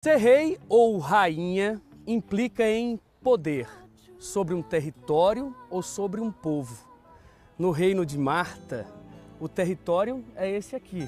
Ser rei ou rainha implica em poder sobre um território ou sobre um povo. No reino de Marta, o território é esse aqui.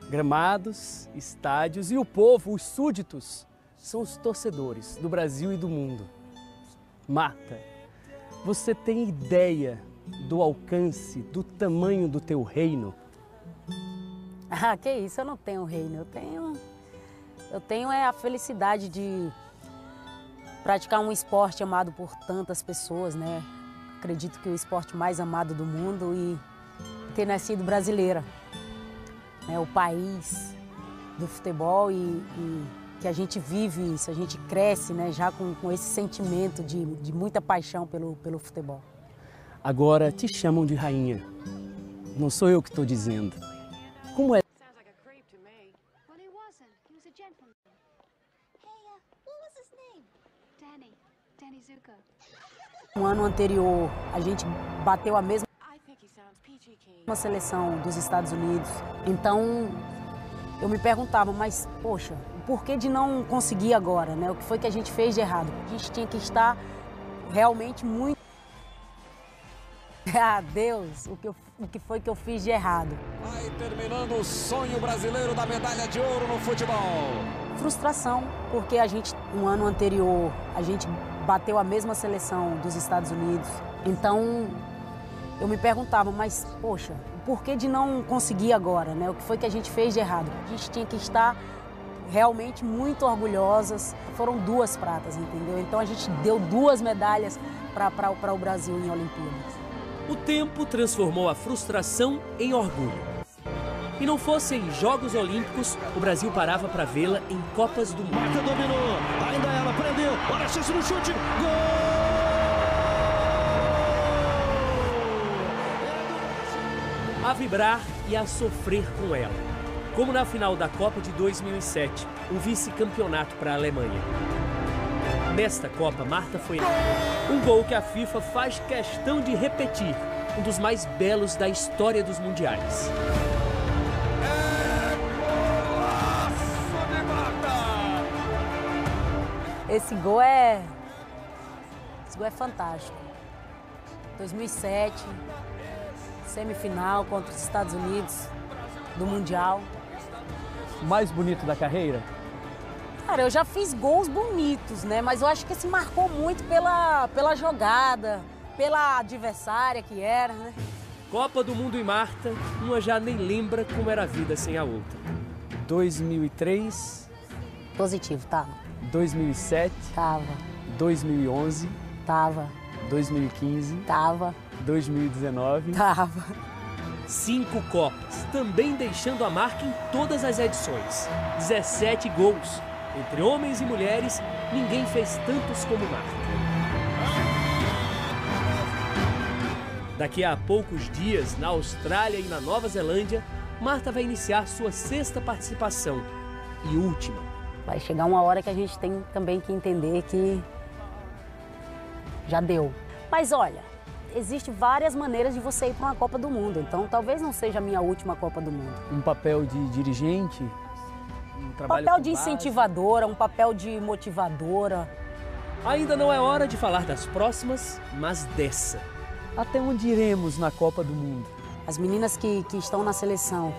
Gramados, estádios e o povo, os súditos, são os torcedores do Brasil e do mundo. Marta, você tem ideia do alcance, do tamanho do teu reino? Ah, que isso, eu não tenho reino, eu tenho a felicidade de praticar um esporte amado por tantas pessoas, né? Acredito que é o esporte mais amado do mundo e ter nascido brasileira, né? O país do futebol e que a gente vive isso, a gente cresce, né? Já com esse sentimento de muita paixão pelo futebol. Agora te chamam de rainha. Não sou eu que estou dizendo. Como é? No ano anterior, a gente bateu a mesma seleção dos Estados Unidos. Então, eu me perguntava, mas, poxa, por que de não conseguir agora, né? O que foi que a gente fez de errado? A gente tinha que estar realmente muito... Ah, Deus, o que foi que eu fiz de errado? Aí terminando o sonho brasileiro da medalha de ouro no futebol. Frustração, porque no ano anterior, a gente bateu a mesma seleção dos Estados Unidos. Então, eu me perguntava, mas, poxa, por que de não conseguir agora, né? O que foi que a gente fez de errado? A gente tinha que estar realmente muito orgulhosas. Foram 2 pratas, entendeu? Então, a gente deu 2 medalhas para o Brasil em Olimpíadas. O tempo transformou a frustração em orgulho. E não fossem Jogos Olímpicos, o Brasil parava para vê-la em Copas do Mundo. Marta dominou, ainda ela prendeu, olha a chance no chute, gol! A vibrar e a sofrer com ela. Como na final da Copa de 2007, o vice-campeonato para a Alemanha. Nesta Copa, Marta foi um gol que a FIFA faz questão de repetir, um dos mais belos da história dos mundiais. Esse gol é fantástico. 2007, semifinal contra os Estados Unidos do Mundial. Mais bonito da carreira? Cara, eu já fiz gols bonitos, né? Mas eu acho que esse marcou muito pela jogada, pela adversária que era, né? Copa do Mundo e Marta, uma já nem lembra como era a vida sem a outra. 2003. Positivo, tava. 2007. Tava. 2011. Tava. 2015. Tava. 2019. Tava. 5 Copas, também deixando a marca em todas as edições. 17 gols. Entre homens e mulheres, ninguém fez tantos como Marta. Daqui a poucos dias, na Austrália e na Nova Zelândia, Marta vai iniciar sua 6ª participação e última. Vai chegar uma hora que a gente tem também que entender que já deu. Mas olha, existem várias maneiras de você ir para uma Copa do Mundo, então talvez não seja a minha última Copa do Mundo. Um papel de dirigente? Um papel de incentivadora, um papel de motivadora. Ainda não é hora de falar das próximas, mas dessa. Até onde iremos na Copa do Mundo? As meninas que estão na seleção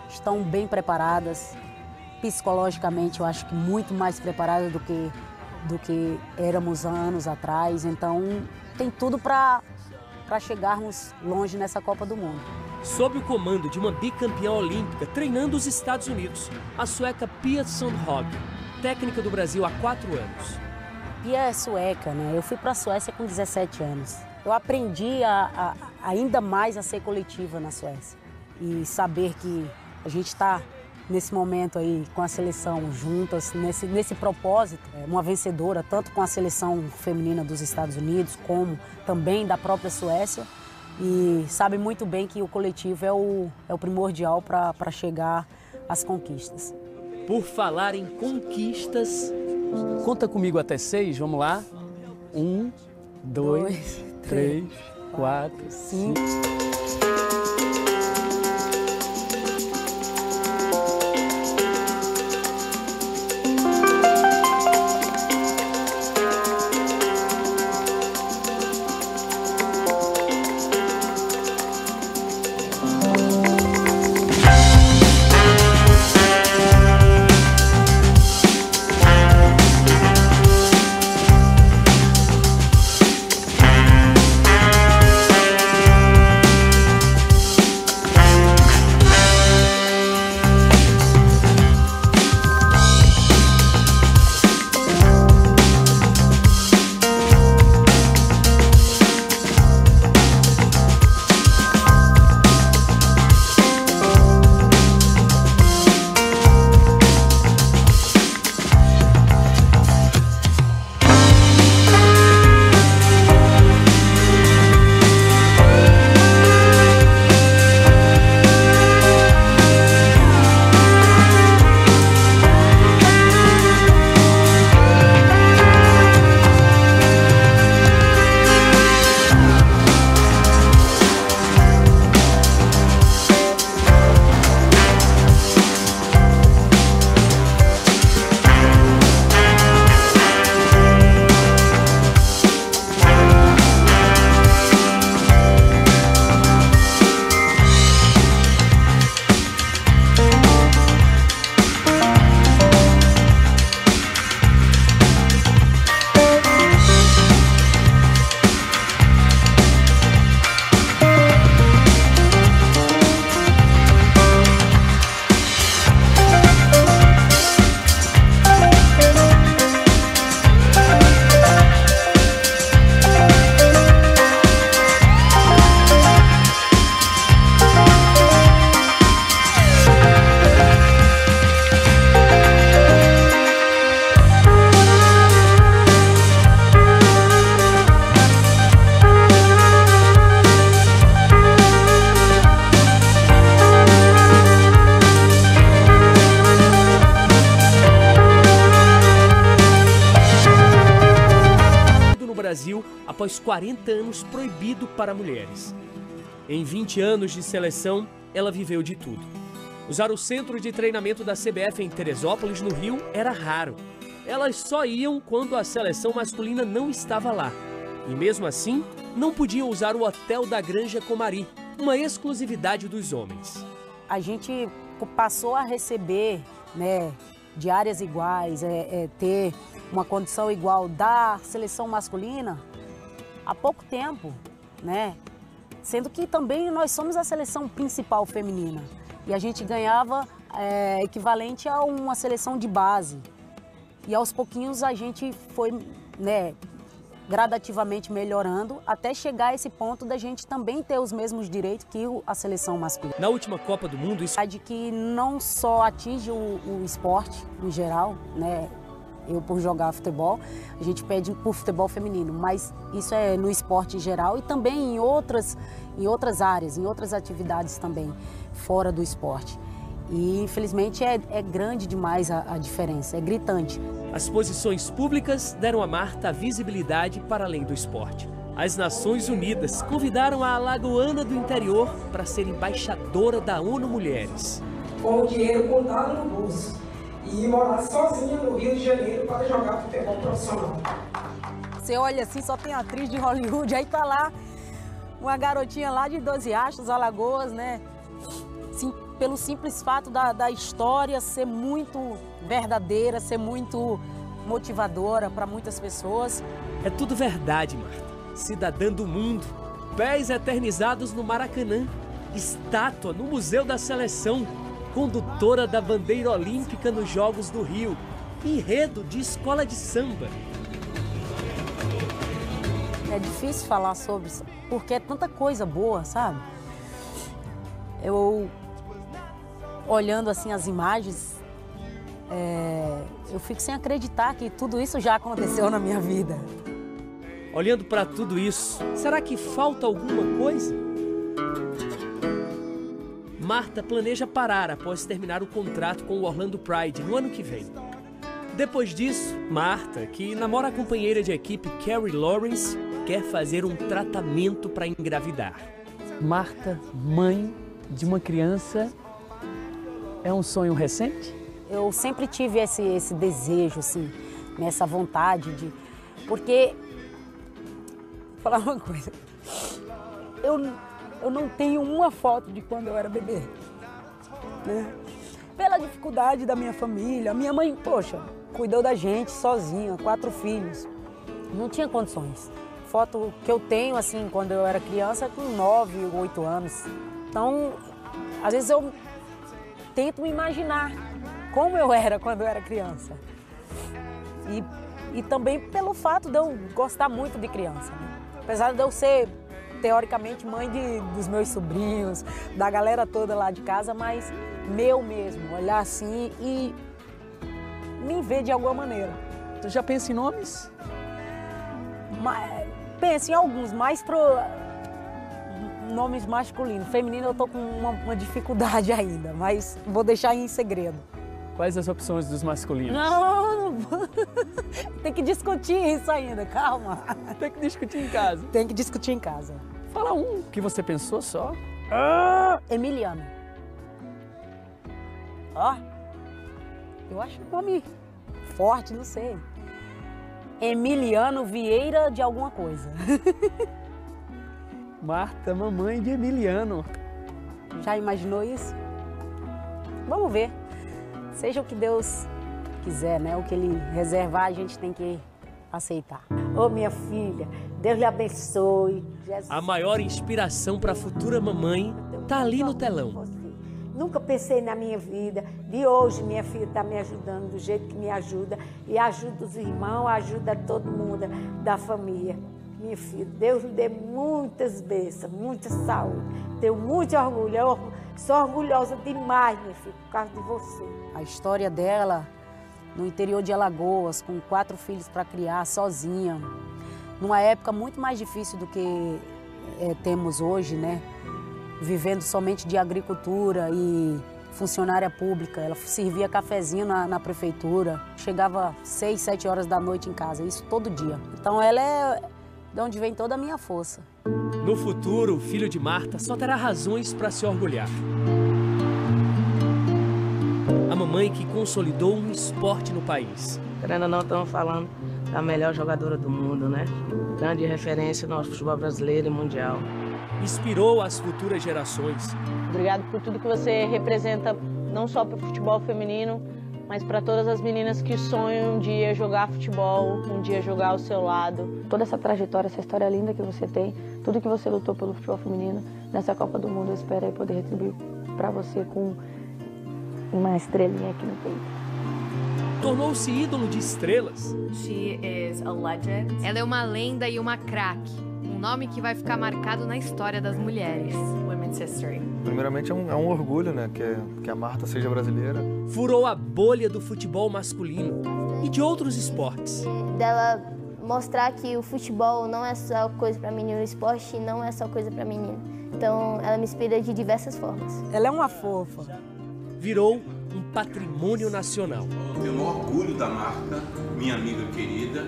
estão bem preparadas, psicologicamente eu acho que muito mais preparadas do que éramos anos atrás, então tem tudo para chegarmos longe nessa Copa do Mundo. Sob o comando de uma bicampeã olímpica, treinando os Estados Unidos, a sueca Pia Sundhage, técnica do Brasil há 4 anos. Pia é sueca, né? Eu fui para a Suécia com 17 anos. Eu aprendi ainda mais a ser coletiva na Suécia e saber que a gente está nesse momento aí com a seleção juntas, nesse propósito, uma vencedora tanto com a seleção feminina dos Estados Unidos como também da própria Suécia, e sabe muito bem que o coletivo é o primordial para chegar às conquistas. Por falar em conquistas, conta comigo até 6, vamos lá? 1, 2, 3, 4, 5... após 40 anos proibido para mulheres. Em 20 anos de seleção, ela viveu de tudo. Usar o centro de treinamento da CBF em Teresópolis, no Rio, era raro. Elas só iam quando a seleção masculina não estava lá. E mesmo assim, não podiam usar o hotel da Granja Comari, uma exclusividade dos homens. A gente passou a receber, né, diárias iguais, ter uma condição igual da seleção masculina há pouco tempo, né? Sendo que também nós somos a seleção principal feminina e a gente ganhava equivalente a uma seleção de base. E aos pouquinhos a gente foi, né, gradativamente melhorando até chegar a esse ponto da gente também ter os mesmos direitos que a seleção masculina. Na última Copa do Mundo, isso... De que não só atinge o esporte em geral, né? Eu por jogar futebol, a gente pede por futebol feminino, mas isso é no esporte em geral e também em outras áreas, em outras atividades também, fora do esporte. E infelizmente é grande demais a diferença, é gritante. As posições públicas deram a Marta a visibilidade para além do esporte. As Nações Unidas convidaram a alagoana do interior para ser embaixadora da ONU Mulheres. Com o dinheiro contado no bolso e morar sozinha no Rio de Janeiro para jogar futebol profissional. Você olha assim, só tem atriz de Hollywood, aí tá lá uma garotinha lá de Doze Riachos, Alagoas, né? Sim, pelo simples fato da história ser muito verdadeira, ser muito motivadora para muitas pessoas. É tudo verdade, Marta. Cidadã do mundo, pés eternizados no Maracanã, estátua no Museu da Seleção, condutora da bandeira olímpica nos Jogos do Rio, enredo de escola de samba. É difícil falar sobre isso, porque é tanta coisa boa, sabe? Eu, olhando assim as imagens, eu fico sem acreditar que tudo isso já aconteceu na minha vida. Olhando para tudo isso, será que falta alguma coisa? Marta planeja parar após terminar o contrato com o Orlando Pride no ano que vem. Depois disso, Marta, que namora a companheira de equipe Carrie Lawrence, quer fazer um tratamento para engravidar. Marta, mãe de uma criança, é um sonho recente? Eu sempre tive esse desejo, assim, essa vontade de... Porque, vou falar uma coisa, eu não tenho uma foto de quando eu era bebê, né? Pela dificuldade da minha família, minha mãe, poxa, cuidou da gente sozinha, 4 filhos, não tinha condições. Foto que eu tenho, assim, quando eu era criança, com 9, 8 anos. Então, às vezes eu tento me imaginar como eu era quando eu era criança. E também pelo fato de eu gostar muito de criança, né? Apesar de eu ser, teoricamente, mãe dos meus sobrinhos, da galera toda lá de casa, mas meu mesmo, olhar assim e me ver de alguma maneira. Tu já pensa em nomes? Penso em alguns, mais pro nomes masculinos. Feminino eu tô com uma dificuldade ainda, mas vou deixar em segredo. Quais as opções dos masculinos? Não, tem que discutir isso ainda, calma. Tem que discutir em casa. Tem que discutir em casa. Fala um que você pensou só. Emiliano. Ó, eu acho um nome forte, não sei. Emiliano Vieira de alguma coisa. Marta, mamãe de Emiliano. Já imaginou isso? Vamos ver. Seja o que Deus quiser, né? O que Ele reservar, a gente tem que aceitar. Ô, minha filha, Deus lhe abençoe. Jesus. A maior inspiração para a futura mamãe tá ali no telão. Nunca pensei na minha vida. De hoje, minha filha está me ajudando do jeito que me ajuda. E ajuda os irmãos, ajuda todo mundo da família. Minha filha, Deus lhe dê muitas bênçãos, muita saúde. Tenho muito orgulho. Eu sou orgulhosa demais, minha filha, por causa de você. A história dela, no interior de Alagoas, com 4 filhos para criar, sozinha. Numa época muito mais difícil do que temos hoje, né? Vivendo somente de agricultura e funcionária pública. Ela servia cafezinho na prefeitura, chegava 6, 7 horas da noite em casa, isso todo dia. Então ela de onde vem toda a minha força. No futuro, o filho de Marta só terá razões para se orgulhar. A mamãe que consolidou um esporte no país. Querendo ou não, estamos falando da melhor jogadora do mundo, né? Grande referência no nosso futebol brasileiro e mundial. Inspirou as futuras gerações. Obrigado por tudo que você representa, não só para o futebol feminino, mas para todas as meninas que sonham um dia jogar futebol, um dia jogar ao seu lado. Toda essa trajetória, essa história linda que você tem, tudo que você lutou pelo futebol feminino, nessa Copa do Mundo, eu espero aí poder retribuir para você com uma estrelinha aqui no peito. Tornou-se ídolo de estrelas. She is a legend. Ela é uma lenda e uma craque. Um nome que vai ficar marcado na história das mulheres. Women's history. Primeiramente é um orgulho, né, que a Marta seja brasileira. Furou a bolha do futebol masculino e de outros esportes. Dela mostrar que o futebol não é só coisa para menino, o esporte não é só coisa para menino. Então ela me inspira de diversas formas. Ela é uma fofa. Virou um patrimônio nacional. Eu tenho o maior orgulho da Marta, minha amiga querida,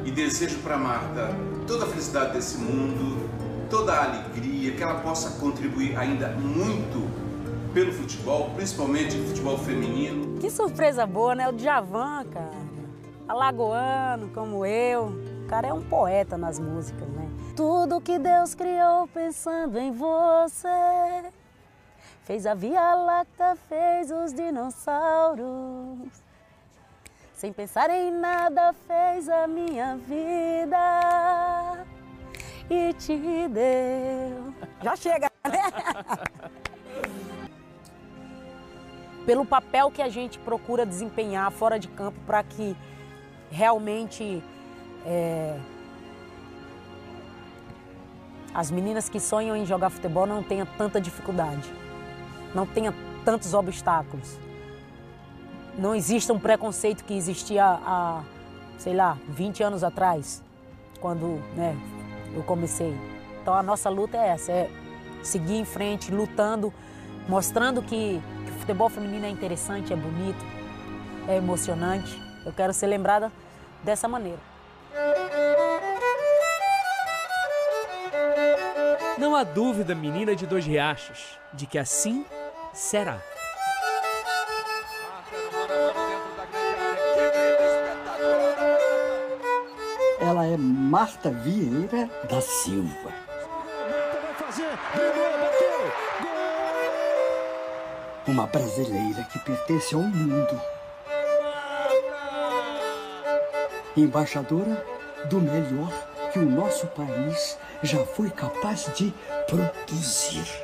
e desejo para Marta toda a felicidade desse mundo, toda a alegria, que ela possa contribuir ainda muito pelo futebol, principalmente o futebol feminino. Que surpresa boa, né? O Djavan, cara. Alagoano, como eu. O cara é um poeta nas músicas, né? Tudo que Deus criou pensando em você. Fez a Via Láctea, fez os dinossauros. Sem pensar em nada, fez a minha vida e te deu. Já chega, né? Pelo papel que a gente procura desempenhar fora de campo para que realmente as meninas que sonham em jogar futebol não tenham tanta dificuldade, não tenham tantos obstáculos. Não exista um preconceito que existia há, sei lá, 20 anos atrás, quando, né, eu comecei. Então a nossa luta é essa, é seguir em frente, lutando, mostrando que o futebol feminino é interessante, é bonito, é emocionante. Eu quero ser lembrada dessa maneira. Não há dúvida, menina de Dois Riachos, de que assim será. Ela é Marta Vieira da Silva. Uma brasileira que pertence ao mundo. Embaixadora do melhor que o nosso país já foi capaz de produzir.